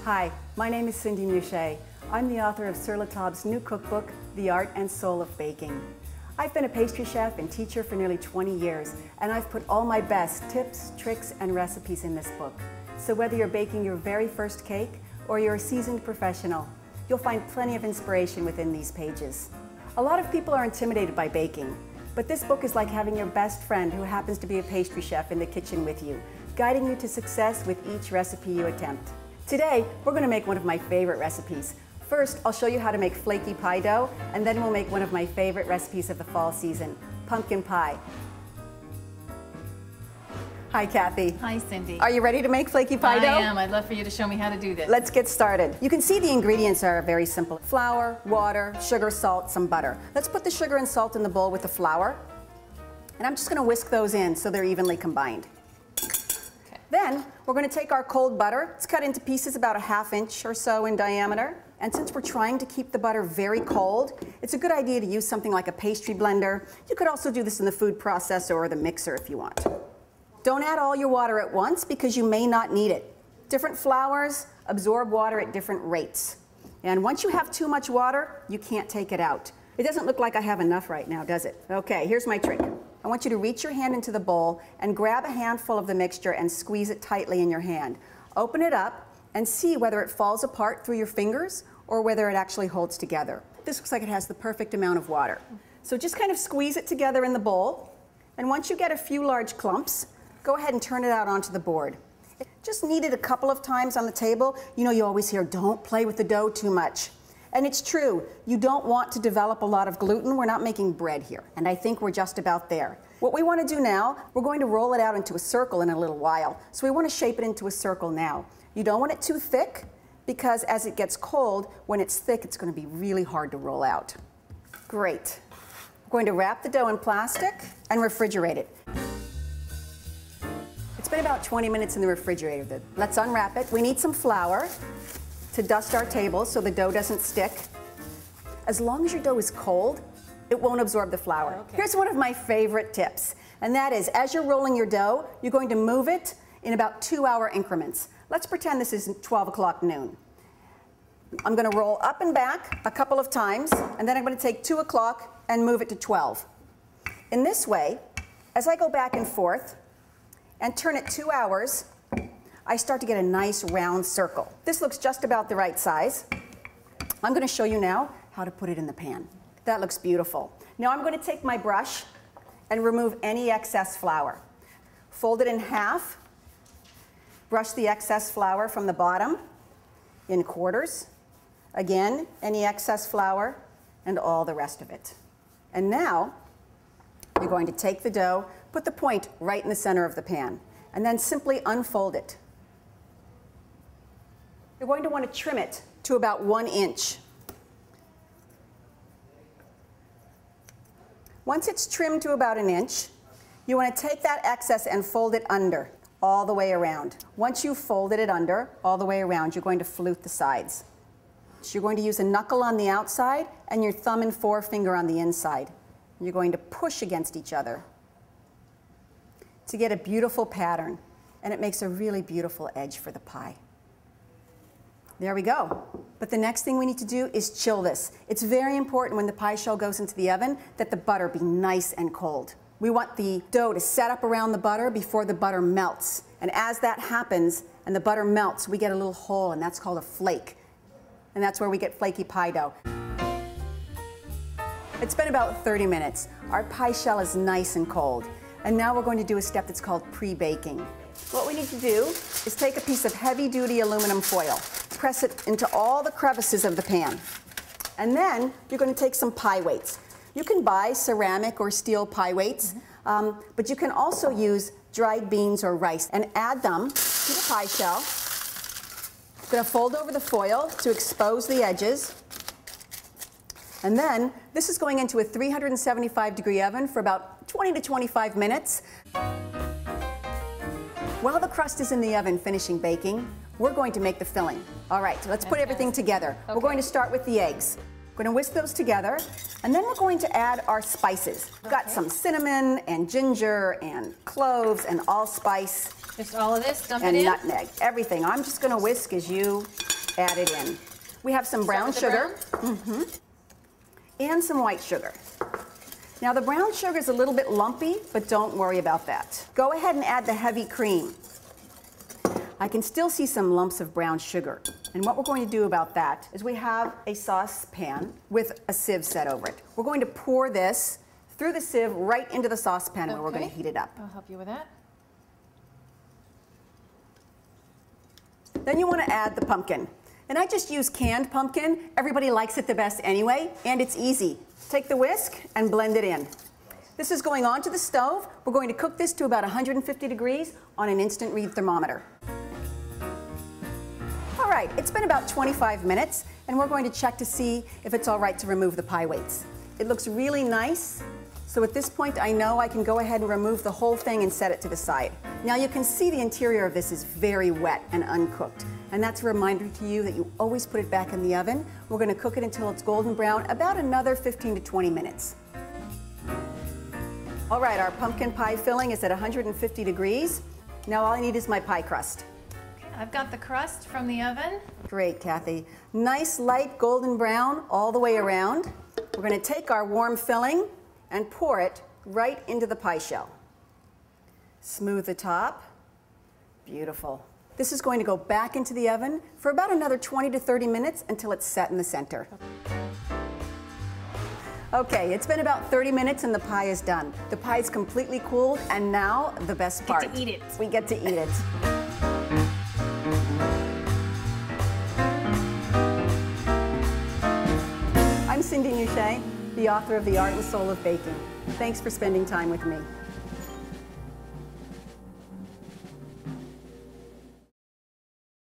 Hi, my name is Cindy Mushet. I'm the author of Sur La Table's new cookbook, The Art and Soul of Baking. I've been a pastry chef and teacher for nearly 20 years, and I've put all my best tips, tricks, and recipes in this book. So whether you're baking your very first cake or you're a seasoned professional, you'll find plenty of inspiration within these pages. A lot of people are intimidated by baking, but this book is like having your best friend who happens to be a pastry chef in the kitchen with you, guiding you to success with each recipe you attempt. Today, we're going to make one of my favorite recipes. First, I'll show you how to make flaky pie dough, and then we'll make one of my favorite recipes of the fall season, pumpkin pie. Hi, Kathy. Hi, Cindy. Are you ready to make flaky pie dough? I am. I'd love for you to show me how to do this. Let's get started. You can see the ingredients are very simple. Flour, water, sugar, salt, some butter. Let's put the sugar and salt in the bowl with the flour, and I'm just going to whisk those in so they're evenly combined. Then we're going to take our cold butter. It's cut into pieces about a ½ inch or so in diameter. And since we're trying to keep the butter very cold, it's a good idea to use something like a pastry blender. You could also do this in the food processor or the mixer if you want. Don't add all your water at once because you may not need it. Different flours absorb water at different rates. And once you have too much water, you can't take it out. It doesn't look like I have enough right now, does it? Okay, here's my trick. I want you to reach your hand into the bowl and grab a handful of the mixture and squeeze it tightly in your hand. Open it up and see whether it falls apart through your fingers or whether it actually holds together. This looks like it has the perfect amount of water. So just kind of squeeze it together in the bowl, and once you get a few large clumps, go ahead and turn it out onto the board. Just knead it a couple of times on the table. You know, you always hear, don't play with the dough too much. And it's true, you don't want to develop a lot of gluten. We're not making bread here, and I think we're just about there. What we want to do now, we're going to roll it out into a circle in a little while. So we want to shape it into a circle now. You don't want it too thick, because as it gets cold, when it's thick, it's going to be really hard to roll out. Great. We're going to wrap the dough in plastic and refrigerate it. It's been about 20 minutes in the refrigerator. Let's unwrap it. We need some flour to dust our table so the dough doesn't stick. As long as your dough is cold, it won't absorb the flour. Okay. Here's one of my favorite tips, and that is, as you're rolling your dough, you're going to move it in about 2-hour increments. Let's pretend this is 12 o'clock noon. I'm going to roll up and back a couple of times, and then I'm going to take 2 o'clock and move it to 12. In this way, as I go back and forth and turn it 2 hours, I start to get a nice round circle. This looks just about the right size. I'm going to show you now how to put it in the pan. That looks beautiful. Now I'm going to take my brush and remove any excess flour. Fold it in half. Brush the excess flour from the bottom in quarters. Again, any excess flour and all the rest of it. And now you're going to take the dough, put the point right in the center of the pan, and then simply unfold it. You're going to want to trim it to about 1 inch. Once it's trimmed to about 1 inch, you want to take that excess and fold it under, all the way around. Once you've folded it under, all the way around, you're going to flute the sides. So you're going to use a knuckle on the outside and your thumb and forefinger on the inside. You're going to push against each other to get a beautiful pattern, and it makes a really beautiful edge for the pie. There we go. But the next thing we need to do is chill this. It's very important when the pie shell goes into the oven that the butter be nice and cold. We want the dough to set up around the butter before the butter melts. And as that happens and the butter melts, we get a little hole, and that's called a flake. And that's where we get flaky pie dough. It's been about 30 minutes. Our pie shell is nice and cold. And now we're going to do a step that's called pre-baking. What we need to do is take a piece of heavy-duty aluminum foil, press it into all the crevices of the pan, and then you're going to take some pie weights. You can buy ceramic or steel pie weights, but you can also use dried beans or rice and add them to the pie shell. I'm going to fold over the foil to expose the edges, and then this is going into a 375-degree oven for about 20 to 25 minutes. While the crust is in the oven finishing baking, we're going to make the filling. All right, so let's put everything together. Okay. We're going to start with the eggs. We're going to whisk those together, and then we're going to add our spices. We've got some cinnamon and ginger and cloves and allspice. Just all of this, dump it in? And nutmeg, everything. I'm just going to whisk as you add it in. We have some brown sugar. And some white sugar. Now the brown sugar is a little bit lumpy, but don't worry about that. Go ahead and add the heavy cream. I can still see some lumps of brown sugar. And what we're going to do about that is we have a saucepan with a sieve set over it. We're going to pour this through the sieve right into the saucepan where we're going to heat it up. I'll help you with that. Then you want to add the pumpkin. And I just use canned pumpkin. Everybody likes it the best anyway, and it's easy. Take the whisk and blend it in. This is going onto the stove. We're going to cook this to about 150 degrees on an instant read thermometer. All right, it's been about 25 minutes, and we're going to check to see if it's all right to remove the pie weights. It looks really nice. So at this point, I know I can go ahead and remove the whole thing and set it to the side. Now you can see the interior of this is very wet and uncooked. And that's a reminder to you that you always put it back in the oven. We're going to cook it until it's golden brown, about another 15 to 20 minutes. All right, our pumpkin pie filling is at 150 degrees. Now all I need is my pie crust. Okay, I've got the crust from the oven. Great, Kathy. Nice light golden brown all the way around. We're going to take our warm filling and pour it right into the pie shell. Smooth the top. Beautiful. This is going to go back into the oven for about another 20 to 30 minutes until it's set in the center. Okay, it's been about 30 minutes and the pie is done. The pie is completely cooled, and now the best part. We get to eat it. We get to eat it. I'm Cindy Mushet, the author of The Art and Soul of Baking. Thanks for spending time with me.